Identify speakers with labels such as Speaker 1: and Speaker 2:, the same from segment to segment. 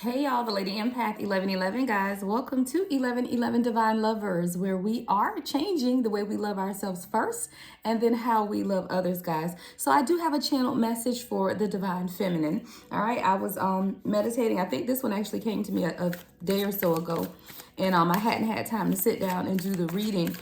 Speaker 1: Hey y'all, the Lady Empath 1111 guys. Welcome to 1111 Divine Lovers, where we are changing the way we love ourselves first and then how we love others, guys. So I do have a channel message for the Divine Feminine. All right, I was meditating. I think this one actually came to me a day or so ago, and I hadn't had time to sit down and do the reading.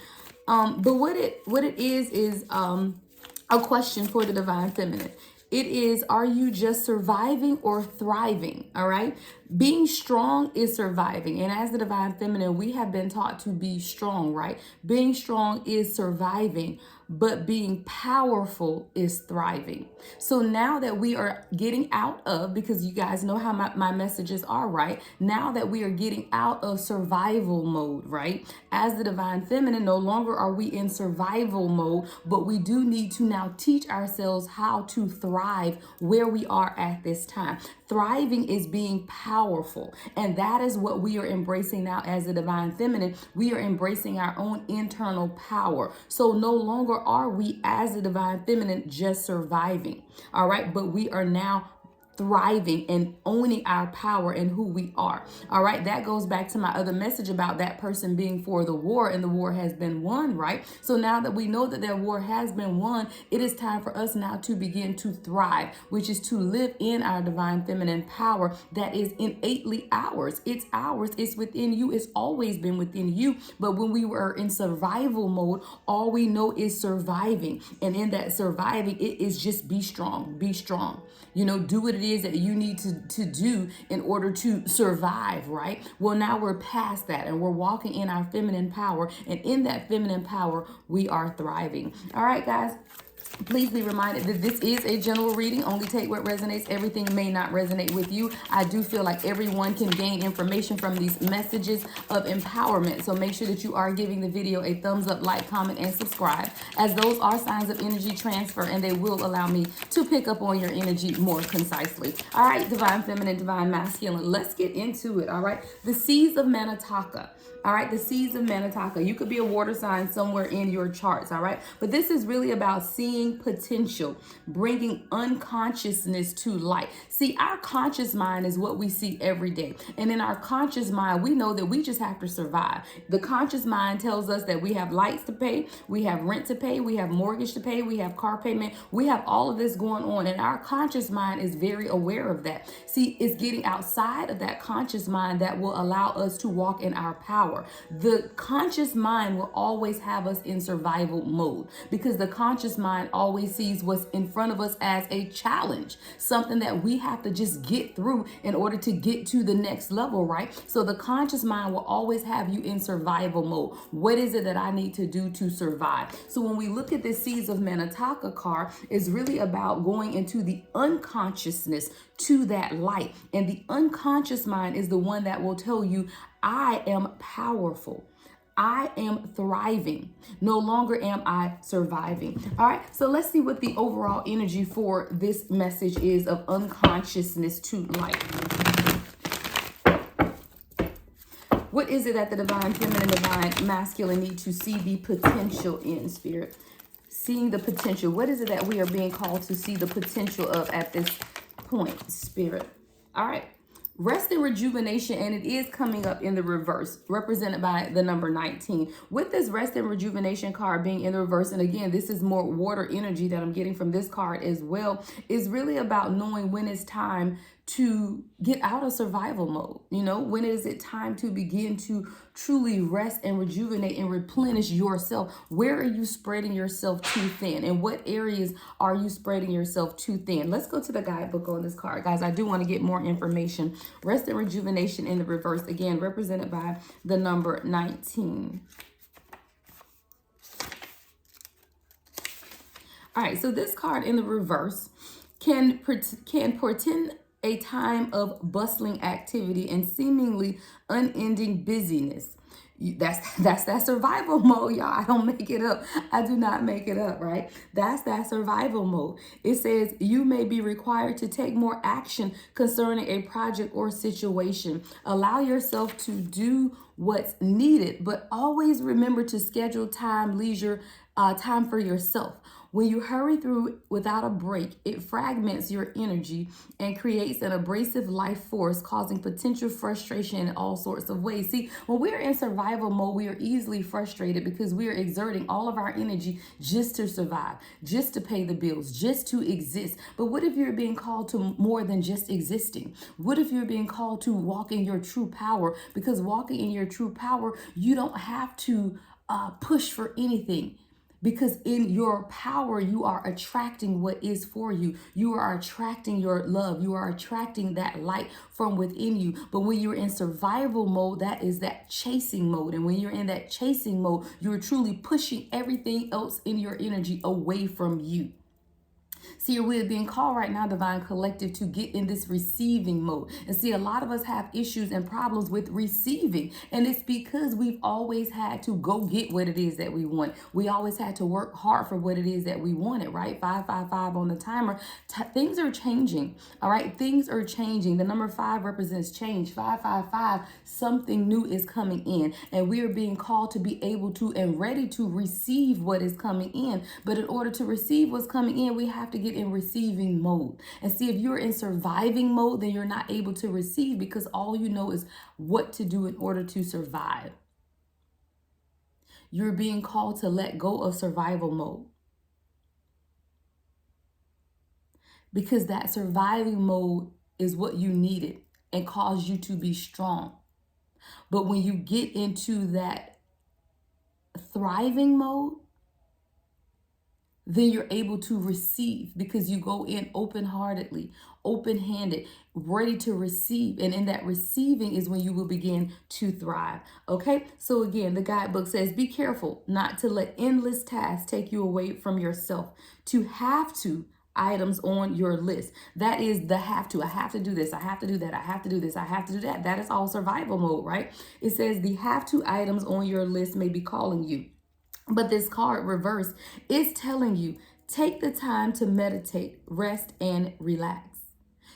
Speaker 1: But what it is a question for the Divine Feminine. It is, are you just surviving or thriving? All right. Being strong is surviving. And as the Divine Feminine, we have been taught to be strong, right? Being strong is surviving, but being powerful is thriving. So now that we are getting out of, because you guys know how my messages are, right? Now that we are getting out of survival mode, right? As the Divine Feminine, no longer are we in survival mode, but we do need to now teach ourselves how to thrive where we are at this time. Thriving is being powerful. And that is what we are embracing now as the Divine Feminine. We are embracing our own internal power. So no longer are we as the Divine Feminine just surviving. All right. But we are now thriving and owning our power and who we are. All right. That goes back to my other message about that person being for the war, and the war has been won, right? So now that we know that their war has been won, it is time for us now to begin to thrive, which is to live in our Divine Feminine power that is innately ours. It's ours. It's within you. It's always been within you. But when we were in survival mode, all we know is surviving. And in that surviving, it is just be strong, be strong. You know, do what it is that you need to do in order to survive, right? Well, now we're past that and we're walking in our feminine power. And in that feminine power, we are thriving. All right, guys. Please be reminded that this is a general reading. Only take what resonates. Everything may not resonate with you. I do feel like everyone can gain information from these messages of empowerment. So make sure that you are giving the video a thumbs up, like, comment, and subscribe, as those are signs of energy transfer and they will allow me to pick up on your energy more concisely. All right, Divine Feminine, Divine Masculine. Let's get into it. All right. The seeds of Manataka. All right, the seeds of Manataka. You could be a water sign somewhere in your charts, all right? But this is really about seeing potential, bringing unconsciousness to light. See, our conscious mind is what we see every day. And in our conscious mind, we know that we just have to survive. The conscious mind tells us that we have lights to pay, we have rent to pay, we have mortgage to pay, we have car payment, we have all of this going on. And our conscious mind is very aware of that. See, it's getting outside of that conscious mind that will allow us to walk in our power. The conscious mind will always have us in survival mode because the conscious mind always sees what's in front of us as a challenge, something that we have to just get through in order to get to the next level, right? So the conscious mind will always have you in survival mode. What is it that I need to do to survive? So when we look at the seeds of Manataka card, it's really about going into the unconsciousness to that light. And the unconscious mind is the one that will tell you, I am powerful. I am thriving. No longer am I surviving. All right. So let's see what the overall energy for this message is of unconsciousness to light. What is it that the Divine Feminine, Divine Masculine need to see the potential in, Spirit? Seeing the potential. What is it that we are being called to see the potential of at this point, Spirit? All right. Rest and rejuvenation, and it is coming up in the reverse, represented by the number 19. With this rest and rejuvenation card being in the reverse, and again, this is more water energy that I'm getting from this card as well, is really about knowing when it's time to get out of survival mode. You know, when is it time to begin to truly rest and rejuvenate and replenish yourself? Where are you spreading yourself too thin? And what areas are you spreading yourself too thin? Let's go to the guidebook on this card, guys. I do want to get more information. Rest and rejuvenation in the reverse, again, represented by the number 19. All right, so this card in the reverse can portend a time of bustling activity and seemingly unending busyness. That's that survival mode, y'all. I don't make it up. I do not make it up, right? That's that survival mode. It says you may be required to take more action concerning a project or situation. Allow yourself to do what's needed, but always remember to schedule time, leisure, time for yourself. When you hurry through without a break, it fragments your energy and creates an abrasive life force, causing potential frustration in all sorts of ways. See, when we're in survival mode, we are easily frustrated because we are exerting all of our energy just to survive, just to pay the bills, just to exist. But what if you're being called to more than just existing? What if you're being called to walk in your true power? Because walking in your true power, you don't have to push for anything. Because in your power, you are attracting what is for you. You are attracting your love. You are attracting that light from within you. But when you're in survival mode, that is that chasing mode. And when you're in that chasing mode, you're truly pushing everything else in your energy away from you. See, we're being called right now, Divine Collective, to get in this receiving mode. And see, a lot of us have issues and problems with receiving. And it's because we've always had to go get what it is that we want. We always had to work hard for what it is that we wanted, right? 555 on the timer. Things are changing, all right? Things are changing. The number 5 represents change. 555, something new is coming in. And we are being called to be able to and ready to receive what is coming in. But in order to receive what's coming in, we have to get in receiving mode. And see, if you're in surviving mode, then you're not able to receive because all you know is what to do in order to survive. You're being called to let go of survival mode, because that surviving mode is what you needed and caused you to be strong. But when you get into that thriving mode, then you're able to receive, because you go in open-heartedly, open-handed, ready to receive. And in that receiving is when you will begin to thrive. Okay, so again, the guidebook says, be careful not to let endless tasks take you away from yourself. To have to items on your list. That is the have to. I have to do this. I have to do that. I have to do this. I have to do that. That is all survival mode, right? It says the have to items on your list may be calling you. But this card reverse is telling you, take the time to meditate, rest, and relax.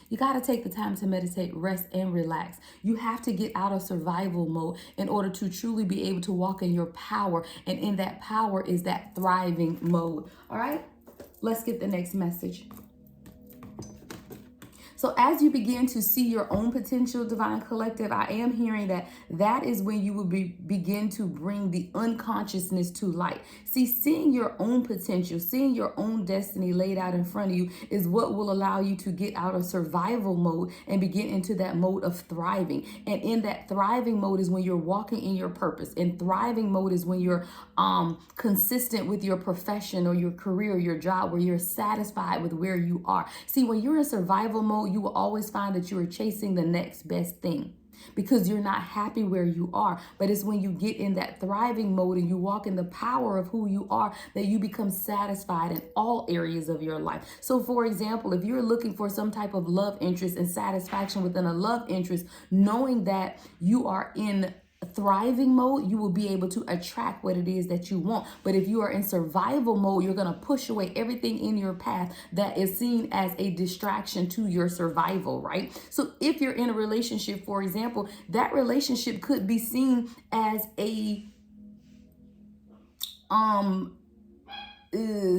Speaker 1: You got to take the time to meditate, rest, and relax. You have to get out of survival mode in order to truly be able to walk in your power. And in that power is that thriving mode. All right, let's get the next message. So as you begin to see your own potential, Divine Collective, I am hearing that is when you will begin to bring the unconsciousness to light. See, seeing your own potential, seeing your own destiny laid out in front of you is what will allow you to get out of survival mode and begin into that mode of thriving. And in that thriving mode is when you're walking in your purpose. And thriving mode is when you're consistent with your profession or your career, your job, where you're satisfied with where you are. See, when you're in survival mode, you will always find that you are chasing the next best thing because you're not happy where you are. But it's when you get in that thriving mode and you walk in the power of who you are that you become satisfied in all areas of your life. So for example, if you're looking for some type of love interest and satisfaction within a love interest, knowing that you are in thriving mode, you will be able to attract what it is that you want. But if you are in survival mode, you're going to push away everything in your path that is seen as a distraction to your survival, right? So if you're in a relationship, for example, that relationship could be seen as a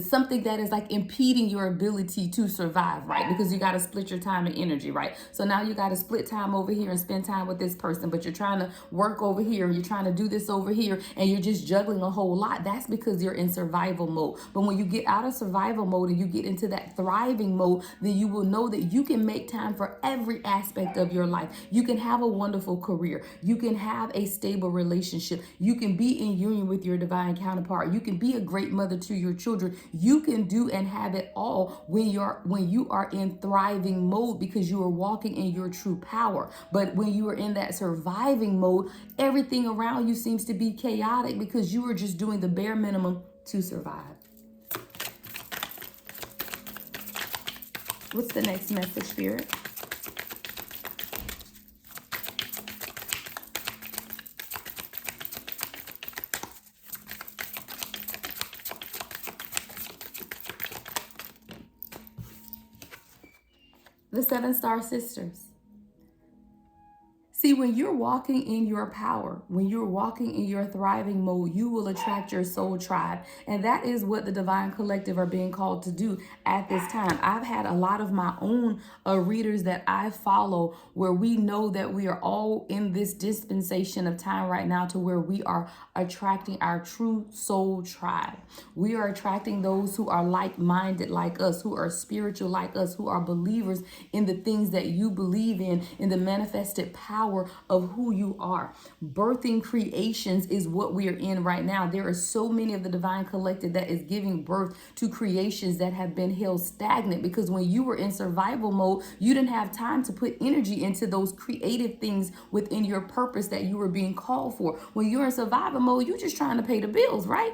Speaker 1: something that is like impeding your ability to survive, right? Because you got to split your time and energy, right? So now you got to split time over here and spend time with this person, but you're trying to work over here, you're trying to do this over here, and you're just juggling a whole lot. That's because you're in survival mode. But when you get out of survival mode and you get into that thriving mode, then you will know that you can make time for every aspect of your life. You can have a wonderful career. You can have a stable relationship. You can be in union with your divine counterpart. You can be a great mother to your children. You can do and have it all when you are in thriving mode, because you are walking in your true power. But when you are in that surviving mode, everything around you seems to be chaotic because you are just doing the bare minimum to survive. What's the next message, Spirit? The 7 Star Sisters. See, when you're walking in your power, when you're walking in your thriving mode, you will attract your soul tribe. And that is what the Divine Collective are being called to do at this time. I've had a lot of my own readers that I follow where we know that we are all in this dispensation of time right now to where we are attracting our true soul tribe. We are attracting those who are like-minded like us, who are spiritual like us, who are believers in the things that you believe in the manifested power of who you are. Birthing creations is what we are in right now. There are so many of the Divine Collective that is giving birth to creations that have been held stagnant, because when you were in survival mode, you didn't have time to put energy into those creative things within your purpose that you were being called for. When you're in survival mode, you're just trying to pay the bills, right?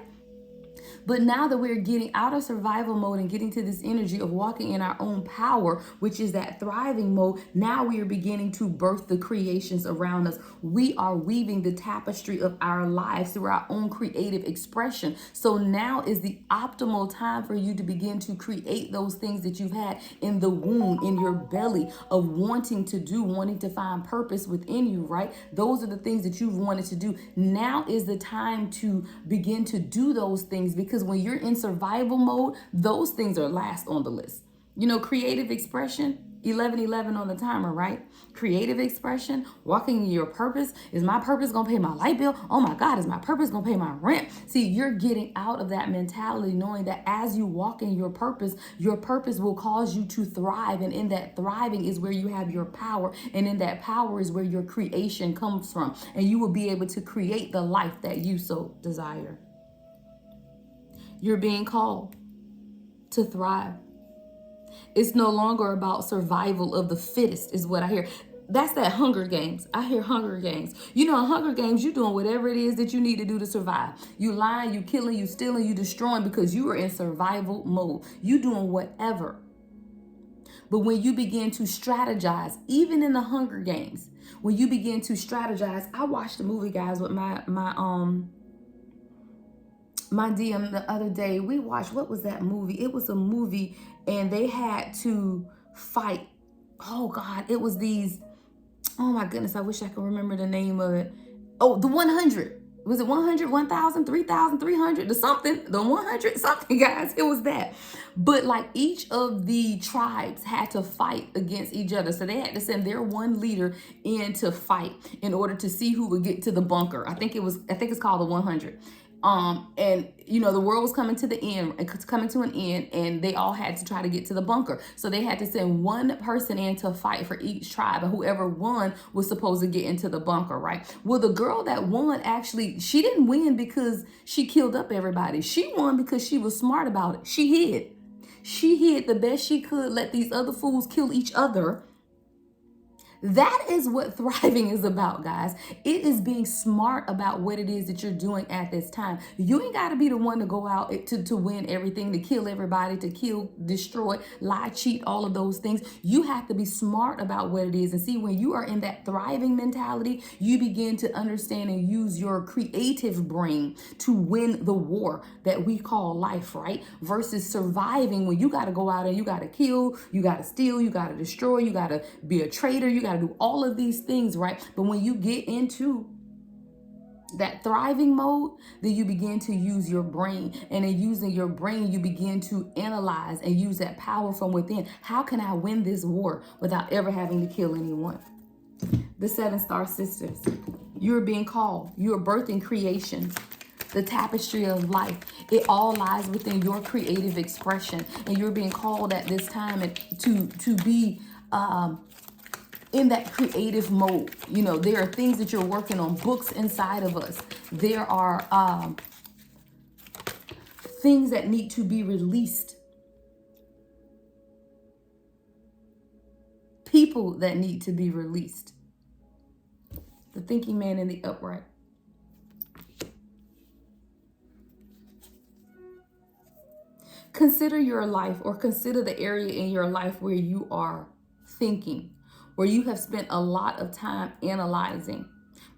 Speaker 1: But now that we're getting out of survival mode and getting to this energy of walking in our own power, which is that thriving mode, now we are beginning to birth the creations around us. We are weaving the tapestry of our lives through our own creative expression. So now is the optimal time for you to begin to create those things that you've had in the womb, in your belly, of wanting to do, wanting to find purpose within you, right? Those are the things that you've wanted to do. Now is the time to begin to do those things, because when you're in survival mode, those things are last on the list. You know, creative expression, 11:11 on the timer, right? Creative expression, walking in your purpose. Is my purpose gonna pay my light bill? Oh my God, is my purpose gonna pay my rent? See, you're getting out of that mentality, knowing that as you walk in your purpose will cause you to thrive. And in that thriving is where you have your power. And in that power is where your creation comes from. And you will be able to create the life that you so desire. You're being called to thrive. It's no longer about survival of the fittest, is what I hear. That's that Hunger Games. I hear Hunger Games. You know, in Hunger Games, you're doing whatever it is that you need to do to survive. You lying, you killing, you stealing, you destroying, because you are in survival mode. You doing whatever. But when you begin to strategize, even in the Hunger Games, when you begin to strategize, I watched a movie, guys, with my DM the other day. We watched, what was that movie? It was a movie and they had to fight. Oh God, it was these, oh my goodness, I wish I could remember the name of it. Oh, the 100. Was it 100, 1,000, 3,300 or something? The 100 something, guys. It was that. But like each of the tribes had to fight against each other. So they had to send their one leader in to fight in order to see who would get to the bunker. I think it's called the 100. And you know, the world was coming to the end, it's coming to an end, and they all had to try to get to the bunker. So they had to send one person in to fight for each tribe, and whoever won was supposed to get into the bunker, right? Well, the girl that won, actually, she didn't win because she killed up everybody. She won because she was smart about it. She hid the best she could, let these other fools kill each other. That is what thriving is about, guys. It is being smart about what it is that you're doing at this time. You ain't got to be the one to go out to win everything, to kill everybody, to kill, destroy, lie, cheat, all of those things. You have to be smart about what it is. And see, when you are in that thriving mentality, you begin to understand and use your creative brain to win the war that we call life, right? Versus surviving when you got to go out and you got to kill, you got to steal, you got to destroy, you got to be a traitor, you got to do all of these things, right? But when you get into that thriving mode, then you begin to use your brain. And in using your brain, you begin to analyze and use that power from within. How can I win this war without ever having to kill anyone? The 7-star sisters, you're being called. You're birthing creations. The tapestry of life, it all lies within your creative expression. And you're being called at this time to be in that creative mode. You know, there are things that you're working on, books inside of us. There are things that need to be released. People that need to be released. The thinking man and the upright. Consider your life, or consider the area in your life where you are thinking, where you have spent a lot of time analyzing,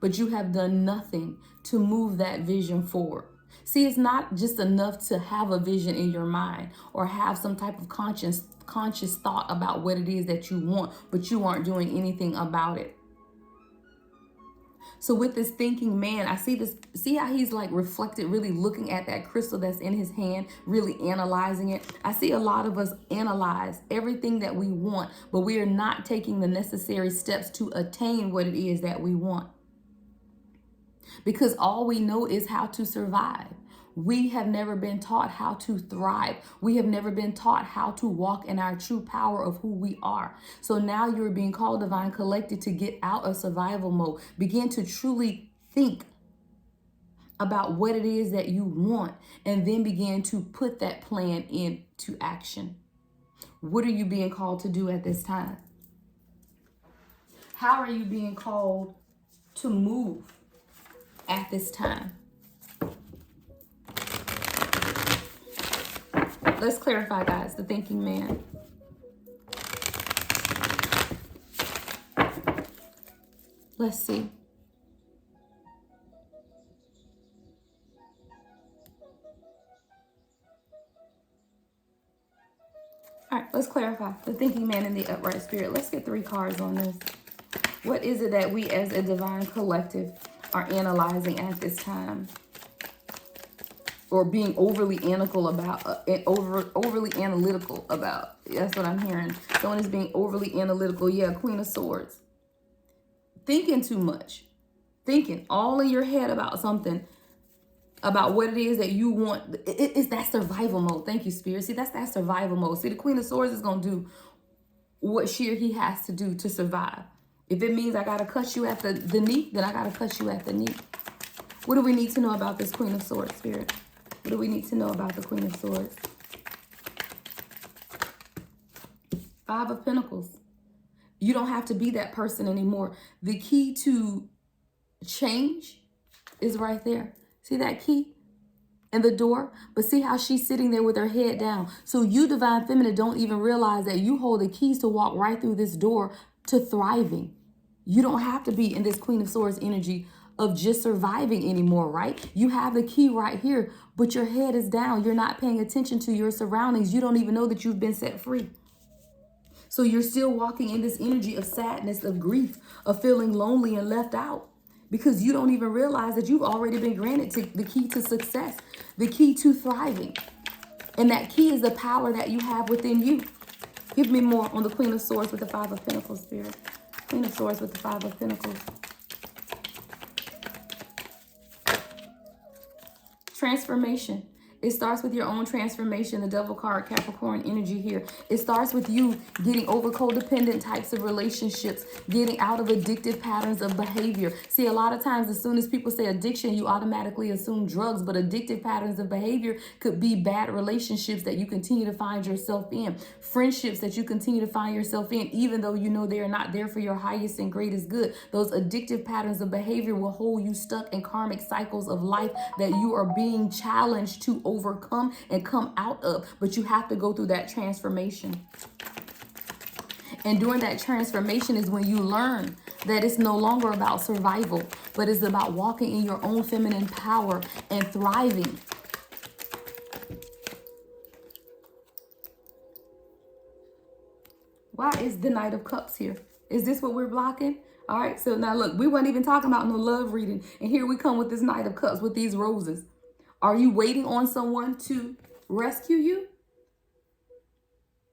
Speaker 1: but you have done nothing to move that vision forward. See, it's not just enough to have a vision in your mind or have some type of conscious thought about what it is that you want, but you aren't doing anything about it. So with this thinking man, I see this, see how he's like reflected, really looking at that crystal that's in his hand, really analyzing it. I see a lot of us analyze everything that we want, but we are not taking the necessary steps to attain what it is that we want. Because all we know is how to survive. We have never been taught how to thrive. We have never been taught how to walk in our true power of who we are. So now you're being called, Divine Collective, to get out of survival mode. Begin to truly think about what it is that you want, and then begin to put that plan into action. What are you being called to do at this time? How are you being called to move at this time? Let's clarify, guys, the thinking man. Let's see. All right, let's clarify the thinking man and the upright spirit. Let's get 3 cards on this. What is it that we as a divine collective are analyzing at this time? Or being overly analytical about, overly analytical about. That's what I'm hearing. Someone is being overly analytical. Yeah, Queen of Swords. Thinking too much. Thinking all in your head about something, about what it is that you want. It's that survival mode. Thank you, Spirit. See, that's that survival mode. See, the Queen of Swords is going to do what she or he has to do to survive. If it means I got to cut you at the knee, then I got to cut you at the knee. What do we need to know about this Queen of Swords, Spirit? What do we need to know about the Queen of Swords? 5 of Pentacles. You don't have to be that person anymore. The key to change is right there. See that key and the door? But see how she's sitting there with her head down. So you, Divine Feminine, don't even realize that you hold the keys to walk right through this door to thriving. You don't have to be in this Queen of Swords energy of just surviving anymore, right? You have the key right here, but your head is down. You're not paying attention to your surroundings. You don't even know that you've been set free. So you're still walking in this energy of sadness, of grief, of feeling lonely and left out, because you don't even realize that you've already been granted the key to success, the key to thriving. And that key is the power that you have within you. Give me more on the Queen of Swords with the 5 of Pentacles, Spirit. Queen of Swords with the 5 of Pentacles. Transformation. It starts with your own transformation. The Devil card, Capricorn energy here. It starts with you getting over codependent types of relationships, getting out of addictive patterns of behavior. See, a lot of times, as soon as people say addiction, you automatically assume drugs, but addictive patterns of behavior could be bad relationships that you continue to find yourself in, friendships that you continue to find yourself in, even though you know they are not there for your highest and greatest good. Those addictive patterns of behavior will hold you stuck in karmic cycles of life that you are being challenged to overcome and come out of, but you have to go through that transformation. And during that transformation is when you learn that it's no longer about survival, but it's about walking in your own feminine power and thriving. Why is the Knight of Cups here? Is this what we're blocking? All right, so now look, we weren't even talking about no love reading, and here we come with this Knight of Cups with these roses. Are you waiting on someone to rescue you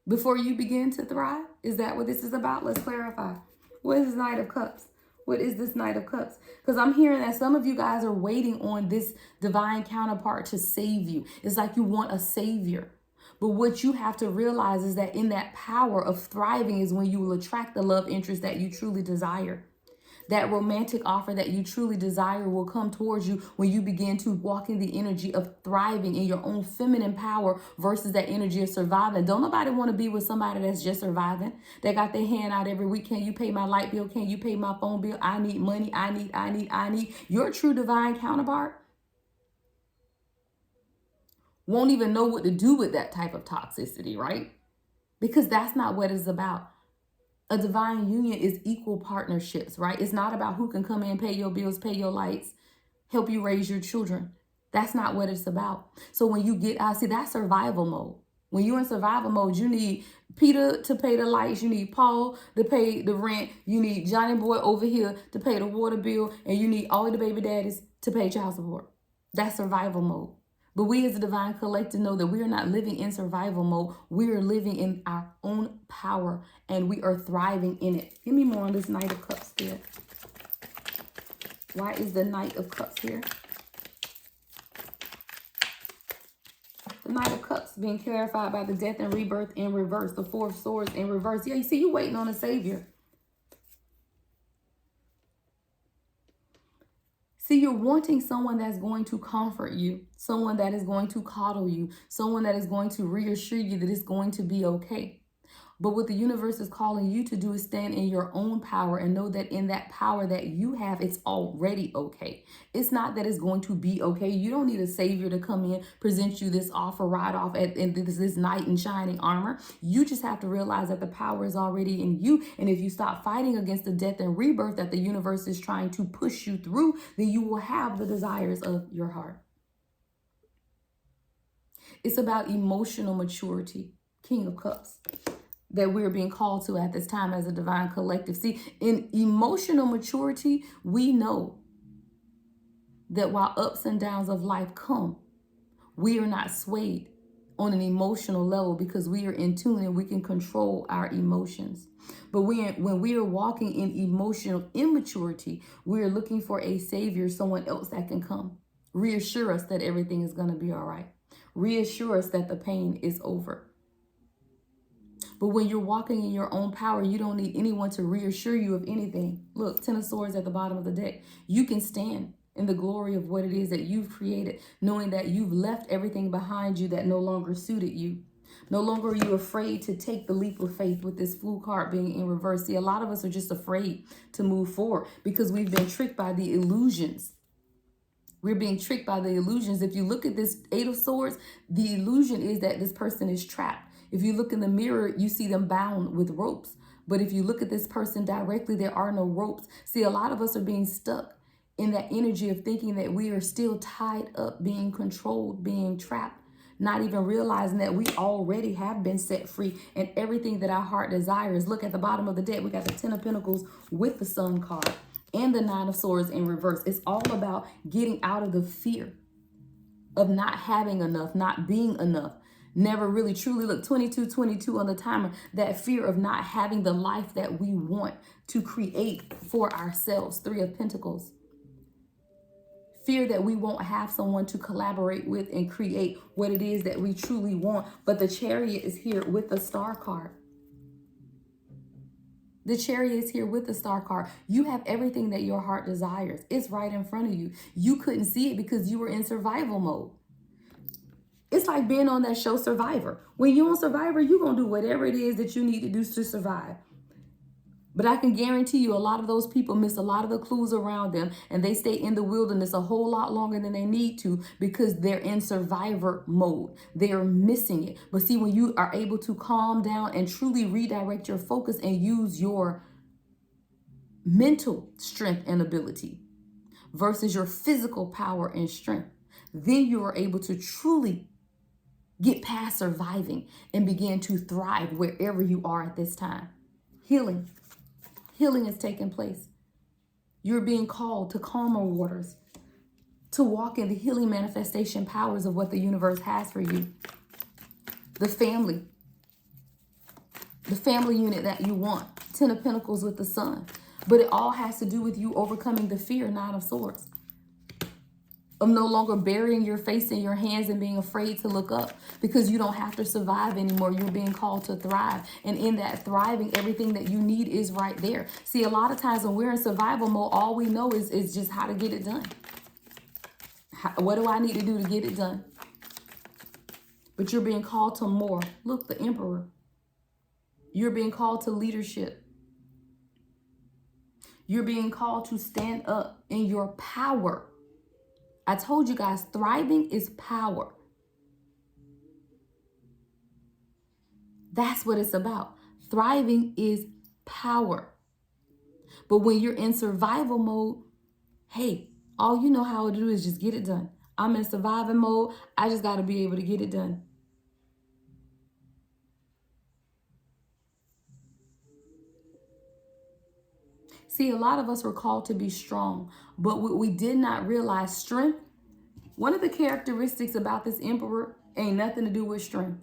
Speaker 1: before you begin to thrive? Is that what this is about? Let's clarify. What is this Knight of Cups? What is this Knight of Cups? Because I'm hearing that some of you guys are waiting on this divine counterpart to save you. It's like you want a savior. But what you have to realize is that in that power of thriving is when you will attract the love interest that you truly desire. That romantic offer that you truly desire will come towards you when you begin to walk in the energy of thriving in your own feminine power versus that energy of surviving. Don't nobody want to be with somebody that's just surviving. They got their hand out every week. Can you pay my light bill? Can you pay my phone bill? I need money. I need. Your true divine counterpart won't even know what to do with that type of toxicity, right? Because that's not what it's about. A divine union is equal partnerships, right? It's not about who can come in, pay your bills, pay your lights, help you raise your children. That's not what it's about. So when you get out, see, that's survival mode. When you're in survival mode, you need Peter to pay the lights, you need Paul to pay the rent, you need Johnny Boy over here to pay the water bill, and you need all the baby daddies to pay child support. That's survival mode. But we as a divine collective know that we are not living in survival mode. We are living in our own power, and we are thriving in it. Give me more on this Knight of Cups there. Why is the Knight of Cups here? The Knight of Cups being clarified by the death and rebirth in reverse. The Four of Swords in reverse. Yeah, you see, you're waiting on a savior. See, you're wanting someone that's going to comfort you, someone that is going to coddle you, someone that is going to reassure you that it's going to be okay. But what the universe is calling you to do is stand in your own power and know that in that power that you have, it's already okay. It's not that it's going to be okay. You don't need a savior to come in, present you this offer right off in this knight in shining armor. You just have to realize that the power is already in you. And if you stop fighting against the death and rebirth that the universe is trying to push you through, then you will have the desires of your heart. It's about emotional maturity. King of Cups. That we're being called to at this time as a divine collective. See, in emotional maturity, we know that while ups and downs of life come, we are not swayed on an emotional level because we are in tune and we can control our emotions. But when we are walking in emotional immaturity, we are looking for a savior, someone else that can come. Reassure us that everything is going to be all right. Reassure us that the pain is over. But when you're walking in your own power, you don't need anyone to reassure you of anything. Look, Ten of Swords at the bottom of the deck. You can stand in the glory of what it is that you've created, knowing that you've left everything behind you that no longer suited you. No longer are you afraid to take the leap of faith with this Fool card being in reverse. See, a lot of us are just afraid to move forward because we've been tricked by the illusions. We're being tricked by the illusions. If you look at this Eight of Swords, the illusion is that this person is trapped. If you look in the mirror, you see them bound with ropes. But if you look at this person directly, there are no ropes. See, a lot of us are being stuck in that energy of thinking that we are still tied up, being controlled, being trapped, not even realizing that we already have been set free and everything that our heart desires. Look at the bottom of the deck. We got the Ten of Pentacles with the Sun card and the Nine of Swords in reverse. It's all about getting out of the fear of not having enough, not being enough. Never really truly, look, 22 on the timer, that fear of not having the life that we want to create for ourselves. Three of Pentacles. Fear that we won't have someone to collaborate with and create what it is that we truly want. But the Chariot is here with the Star card. The Chariot is here with the Star card. You have everything that your heart desires. It's right in front of you. You couldn't see it because you were in survival mode. It's like being on that show Survivor. When you're on Survivor, you're going to do whatever it is that you need to do to survive. But I can guarantee you a lot of those people miss a lot of the clues around them and they stay in the wilderness a whole lot longer than they need to because they're in survivor mode. They're missing it. But see, when you are able to calm down and truly redirect your focus and use your mental strength and ability versus your physical power and strength, then you are able to truly get past surviving and begin to thrive wherever you are at this time. Healing. Healing is taking place. You're being called to calmer waters, to walk in the healing manifestation powers of what the universe has for you. The family unit that you want. Ten of Pentacles with the Sun. But it all has to do with you overcoming the fear, Nine of Swords. Of no longer burying your face in your hands and being afraid to look up because you don't have to survive anymore. You're being called to thrive. And in that thriving, everything that you need is right there. See, a lot of times when we're in survival mode, all we know is just how to get it done. What do I need to do to get it done? But you're being called to more. Look, the Emperor. You're being called to leadership. You're being called to stand up in your power. I told you guys, thriving is power. That's what it's about. Thriving is power. But when you're in survival mode, hey, all you know how to do is just get it done. I'm in survival mode. I just got to be able to get it done. See, a lot of us were called to be strong, but what we did not realize, strength, one of the characteristics about this emperor ain't nothing to do with strength,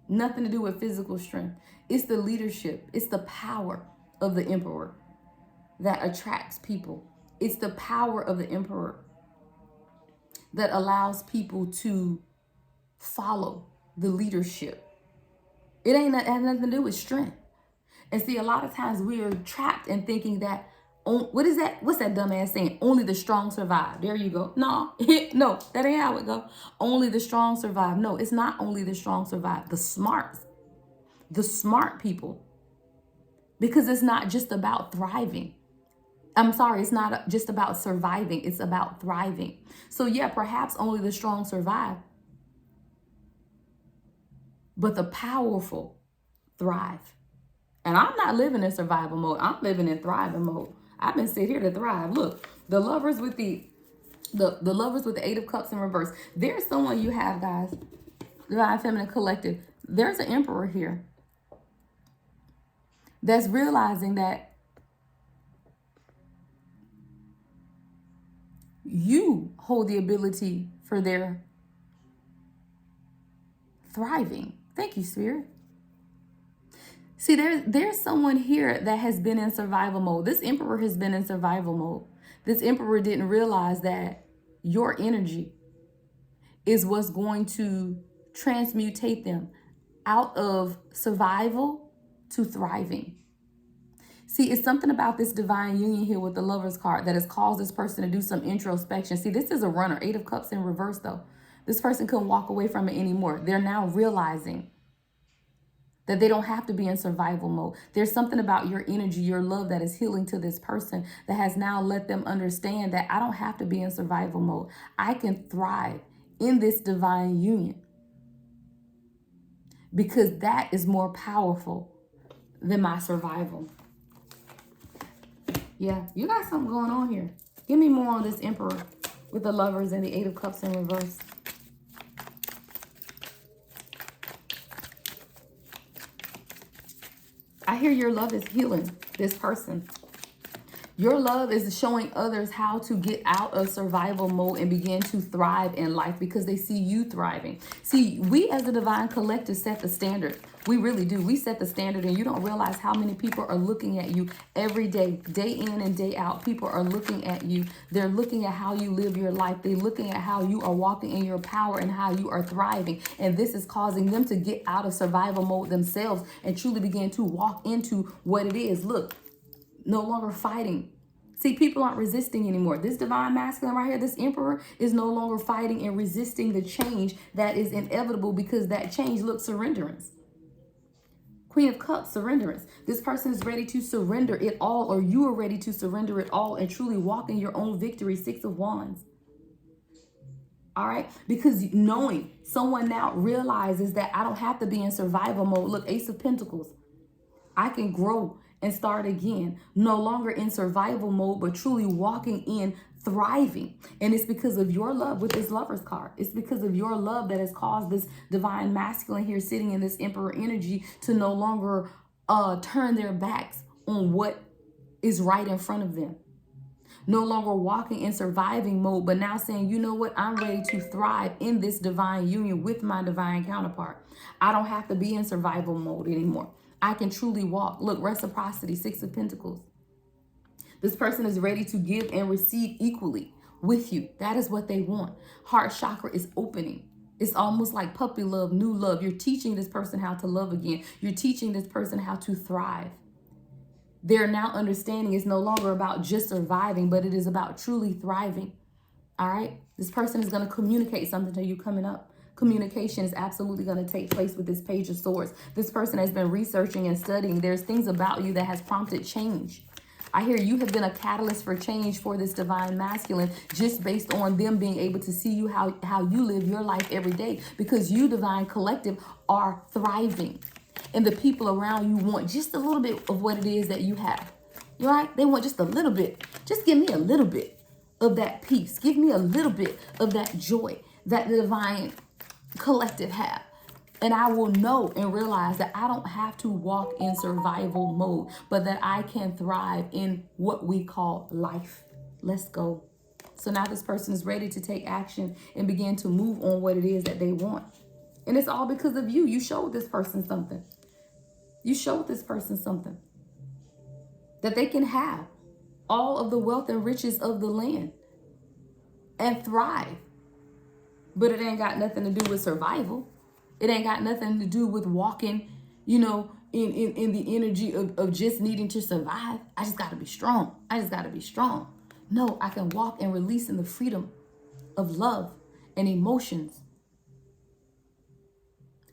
Speaker 1: nothing to do with physical strength. It's the leadership, it's the power of the emperor that attracts people. It's the power of the emperor that allows people to follow the leadership. It has nothing to do with strength. And see, a lot of times we are trapped in thinking that, what is that? What's that dumbass saying? Only the strong survive. There you go. No, no, that ain't how it go. Only the strong survive. No, it's not only the strong survive. The smart people. Because it's not just about thriving. I'm sorry, it's not just about surviving. It's about thriving. So yeah, perhaps only the strong survive. But the powerful thrive. And I'm not living in survival mode. I'm living in thriving mode. I've been sitting here to thrive. Look, the lovers with the lovers with the 8 of Cups in reverse. There's someone you have, guys. Divine Feminine Collective. There's an emperor here that's realizing that you hold the ability for their thriving. Thank you, Spirit. See, there's someone here that has been in survival mode. This emperor has been in survival mode. This emperor didn't realize that your energy is what's going to transmutate them out of survival to thriving. See, it's something about this divine union here with the Lover's card that has caused this person to do some introspection. See, this is a runner. 8 of Cups in reverse, though. This person couldn't walk away from it anymore. They're now realizing that they don't have to be in survival mode. There's something about your energy, your love that is healing to this person that has now let them understand that I don't have to be in survival mode. I can thrive in this divine union because that is more powerful than my survival. Yeah, you got something going on here. Give me more on this emperor with the lovers and the 8 of Cups in reverse. I hear your love is healing this person. Your love is showing others how to get out of survival mode and begin to thrive in life because they see you thriving. See, we as a divine collective set the standard. We really do. We set the standard, and you don't realize how many people are looking at you every day, day in and day out. People are looking at you. They're looking at how you live your life. They're looking at how you are walking in your power and how you are thriving. And this is causing them to get out of survival mode themselves and truly begin to walk into what it is. Look, no longer fighting. See, people aren't resisting anymore. This divine masculine right here, this emperor, is no longer fighting and resisting the change that is inevitable because that change looks surrenderance. Queen of Cups, surrenderance. This person is ready to surrender it all, or you are ready to surrender it all and truly walk in your own victory. 6 of Wands. All right, because knowing someone now realizes that I don't have to be in survival mode. Look, Ace of Pentacles. I can grow and start again, no longer in survival mode, but truly walking in thriving. And it's because of your love with this Lover's card. It's because of your love that has caused this divine masculine here sitting in this emperor energy to no longer turn their backs on what is right in front of them. No longer walking in surviving mode, but now saying, you know what, I'm ready to thrive in this divine union with my divine counterpart. I don't have to be in survival mode anymore. I can truly walk. Look, reciprocity, 6 of Pentacles. This person is ready to give and receive equally with you. That is what they want. Heart chakra is opening. It's almost like puppy love, new love. You're teaching this person how to love again. You're teaching this person how to thrive. They're now understanding it's no longer about just surviving, but it is about truly thriving. All right? This person is going to communicate something to you coming up. Communication is absolutely going to take place with this Page of Swords. This person has been researching and studying. There's things about you that has prompted change. I hear you have been a catalyst for change for this divine masculine just based on them being able to see you how you live your life every day because you, divine collective, are thriving. And the people around you want just a little bit of what it is that you have. Right? They want just a little bit. Just give me a little bit of that peace. Give me a little bit of that joy that the divine collective have. And I will know and realize that I don't have to walk in survival mode, but that I can thrive in what we call life. Let's go. So now this person is ready to take action and begin to move on what it is that they want. And it's all because of you. You showed this person something. You showed this person something. That they can have all of the wealth and riches of the land and thrive. But it ain't got nothing to do with survival. It ain't got nothing to do with walking, in the energy of just needing to survive. I just got to be strong. I just got to be strong. No, I can walk and release in the freedom of love and emotions.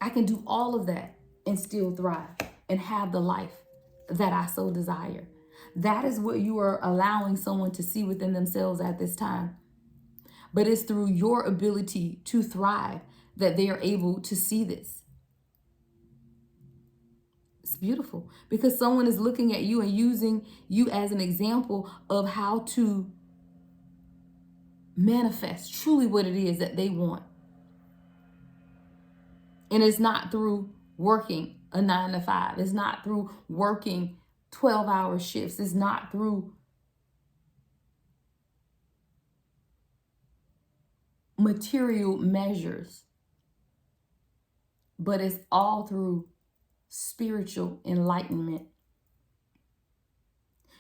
Speaker 1: I can do all of that and still thrive and have the life that I so desire. That is what you are allowing someone to see within themselves at this time. But it's through your ability to thrive that they are able to see this. It's beautiful because someone is looking at you and using you as an example of how to manifest truly what it is that they want. And it's not through working a 9 to 5. It's not through working 12-hour shifts. It's not through material measures, but it's all through spiritual enlightenment.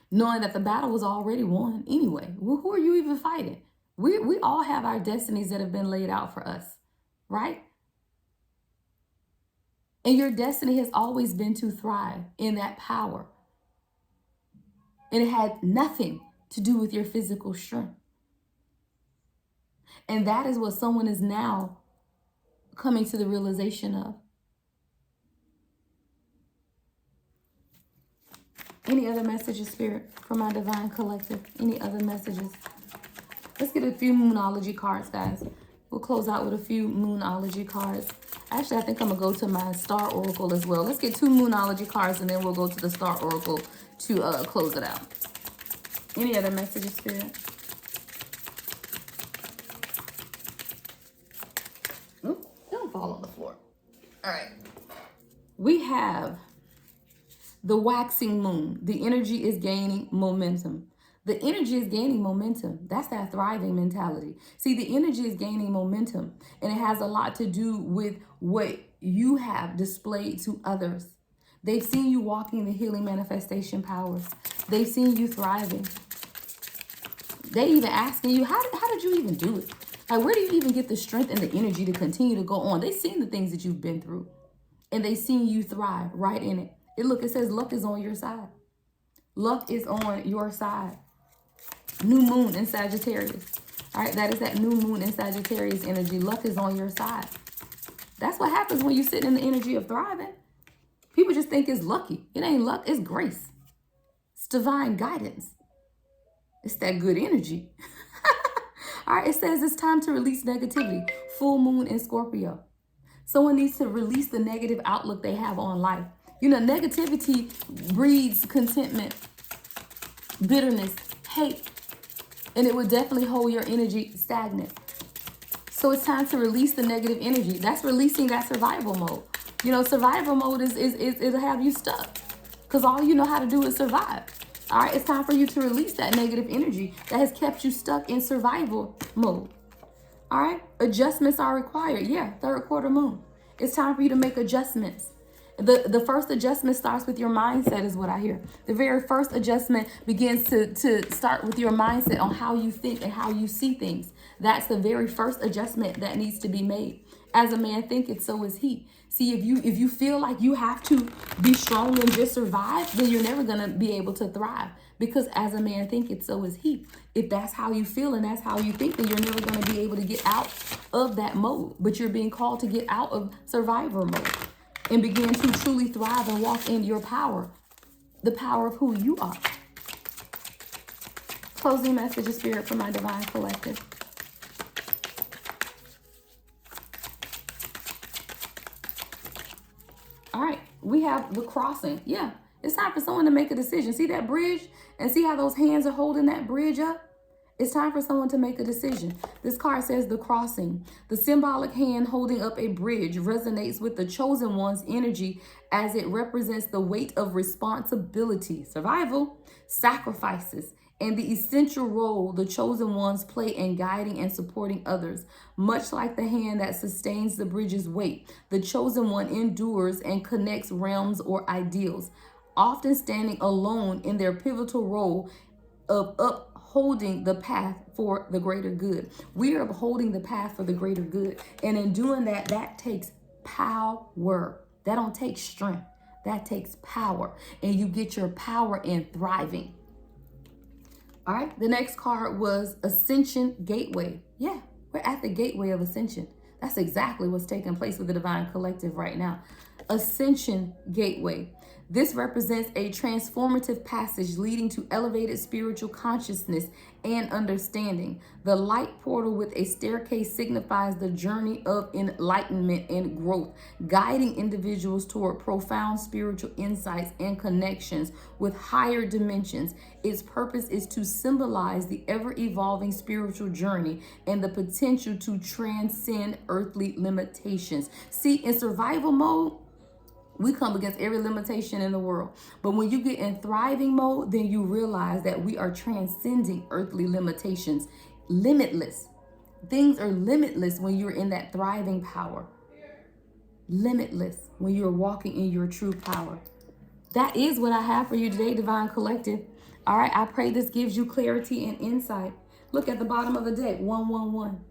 Speaker 1: Knowing that the battle was already won anyway. Well, who are you even fighting? We all have our destinies that have been laid out for us, right? And your destiny has always been to thrive in that power. And it had nothing to do with your physical strength. And that is what someone is now coming to the realization of. Any other messages, Spirit, from my divine collective? Any other messages? Let's get a few Moonology cards, guys. We'll close out with a few Moonology cards. Actually, I think I'm going to go to my Star Oracle as well. Let's get 2 Moonology cards, and then we'll go to the Star Oracle to close it out. Any other messages, Spirit? Ooh, don't fall on the floor. All right. We have the waxing moon. The energy is gaining momentum. The energy is gaining momentum. That's that thriving mentality. See, the energy is gaining momentum, and it has a lot to do with what you have displayed to others. They've seen you walking the healing manifestation powers. They've seen you thriving. They even asking you, how did you even do it? Like, where do you even get the strength and the energy to continue to go on? They've seen the things that you've been through, and they've seen you thrive right in it. It says luck is on your side. Luck is on your side. New moon in Sagittarius. All right, that is that new moon in Sagittarius energy. Luck is on your side. That's what happens when you sit in the energy of thriving. People just think it's lucky. It ain't luck, it's grace. It's divine guidance. It's that good energy. All right, it says it's time to release negativity. Full moon in Scorpio. Someone needs to release the negative outlook they have on life. Negativity breeds contentment, bitterness, hate, and it would definitely hold your energy stagnant. So it's time to release the negative energy. That's releasing that survival mode. Survival mode is it'll have you stuck because all you know how to do is survive. All right, it's time for you to release that negative energy that has kept you stuck in survival mode. All right, adjustments are required. Yeah, 3rd quarter moon. It's time for you to make adjustments. The first adjustment starts with your mindset is what I hear. The very first adjustment begins to start with your mindset on how you think and how you see things. That's the very first adjustment that needs to be made. As a man thinketh, so is he. See, if you feel like you have to be strong and just survive, then you're never going to be able to thrive. Because as a man thinketh, so is he. If that's how you feel and that's how you think, then you're never going to be able to get out of that mode. But you're being called to get out of survivor mode and begin to truly thrive and walk in your power, the power of who you are. Closing message of Spirit for my divine collective. All right, we have the crossing. Yeah, it's time for someone to make a decision. See that bridge and see how those hands are holding that bridge up? It's time for someone to make a decision. This card says the crossing. The symbolic hand holding up a bridge resonates with the chosen one's energy as it represents the weight of responsibility, survival, sacrifices, and the essential role the chosen ones play in guiding and supporting others. Much like the hand that sustains the bridge's weight, the chosen one endures and connects realms or ideals, often standing alone in their pivotal role of upholding the path for the greater good. We are upholding the path for the greater good. And in doing that, that takes power. That don't take strength. That takes power. And you get your power in thriving. All right, the next card was Ascension Gateway. Yeah, we're at the gateway of ascension. That's exactly what's taking place with the Divine Collective right now. Ascension Gateway. This represents a transformative passage leading to elevated spiritual consciousness and understanding. The light portal with a staircase signifies the journey of enlightenment and growth, guiding individuals toward profound spiritual insights and connections with higher dimensions. Its purpose is to symbolize the ever-evolving spiritual journey and the potential to transcend earthly limitations. See, in survival mode, we come against every limitation in the world. But when you get in thriving mode, then you realize that we are transcending earthly limitations. Limitless. Things are limitless when you're in that thriving power. Limitless when you're walking in your true power. That is what I have for you today, Divine Collective. All right, I pray this gives you clarity and insight. Look at the bottom of the deck, 111.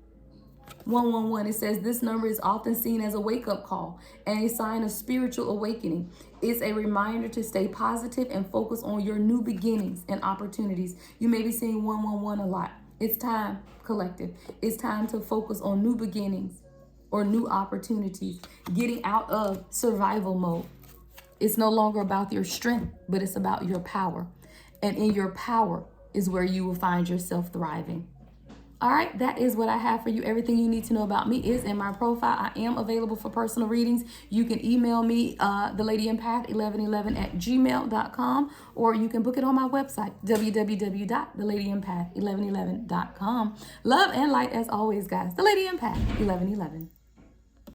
Speaker 1: 111, it says this number is often seen as a wake-up call and a sign of spiritual awakening. It's a reminder to stay positive and focus on your new beginnings and opportunities. You may be seeing 111 a lot. It's time, collective. It's time to focus on new beginnings or new opportunities, getting out of survival mode. It's no longer about your strength, but it's about your power. And in your power is where you will find yourself thriving. All right, that is what I have for you. Everything you need to know about me is in my profile. I am available for personal readings. You can email me, theladyempath1111@gmail.com, or you can book it on my website, www.theladyempath1111.com. Love and light as always, guys. The Lady Empath 1111.